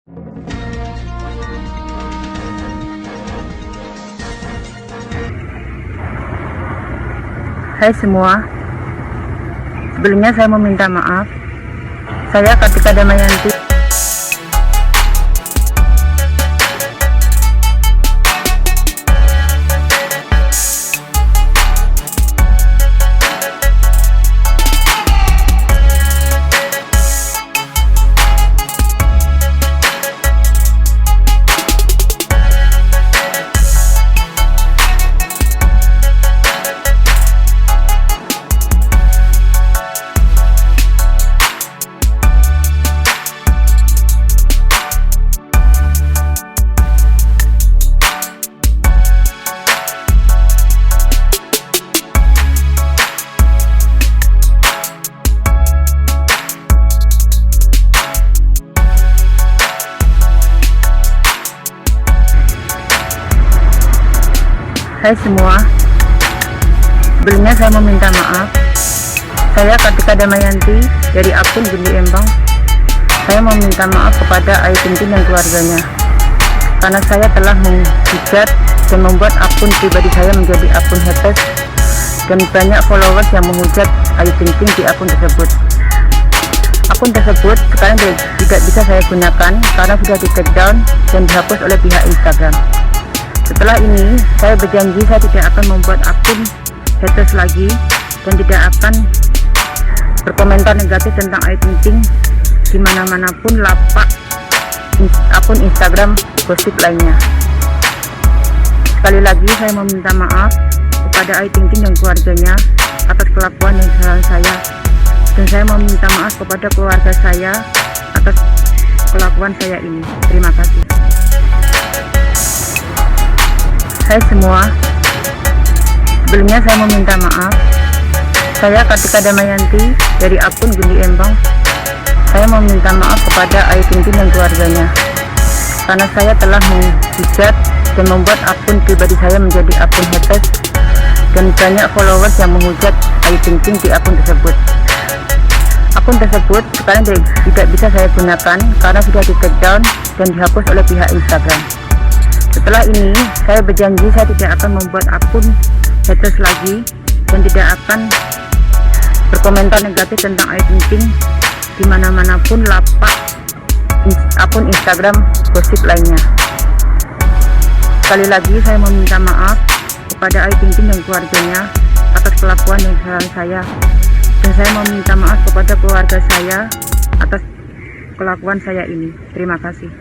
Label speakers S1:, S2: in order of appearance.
S1: Hai semua, sebelumnya saya mau minta maaf. Saya Kartika Damayanti. Hai semua, sebelumnya saya mau minta maaf. Saya Kartika Damayanti dari akun Gundi Embang. Saya mau minta maaf kepada Ayu Ting Ting dan keluarganya, karena saya telah menghujat dan membuat akun pribadi saya menjadi akun haters, dan banyak followers yang menghujat Ayu Ting Ting di akun tersebut. Akun tersebut sekarang tidak bisa saya gunakan karena sudah di-take down dan dihapus oleh pihak Instagram. Setelah ini, saya berjanji saya tidak akan membuat akun haters lagi dan tidak akan berkomentar negatif tentang Ayu Ting Ting dimana-mana pun lapak akun Instagram gosip lainnya. Sekali lagi saya meminta maaf kepada Ayu Ting Ting dan keluarganya atas kelakuan dan kesalahan saya, dan saya meminta maaf kepada keluarga saya atas kelakuan saya ini. Terima kasih. Hai semua, sebelumnya saya meminta maaf. Saya Kartika Damayanti dari akun Gundi Embang. Saya meminta maaf kepada Ayu Ting Ting dan keluarganya, karena saya telah menghujat dan membuat akun pribadi saya menjadi akun haters, dan banyak followers yang menghujat Ayu Ting Ting di akun tersebut. Akun tersebut sekarang tidak bisa saya gunakan karena sudah di-take down dan dihapus oleh pihak Instagram. Setelah ini, saya berjanji saya tidak akan membuat akun haters lagi dan tidak akan berkomentar negatif tentang Ayu Ting Ting dimana-mana pun lapak akun Instagram gosip lainnya. Sekali lagi saya meminta maaf kepada Ayu Ting Ting dan keluarganya atas kelakuan dan kesalahan saya, dan saya meminta maaf kepada keluarga saya atas kelakuan saya ini. Terima kasih.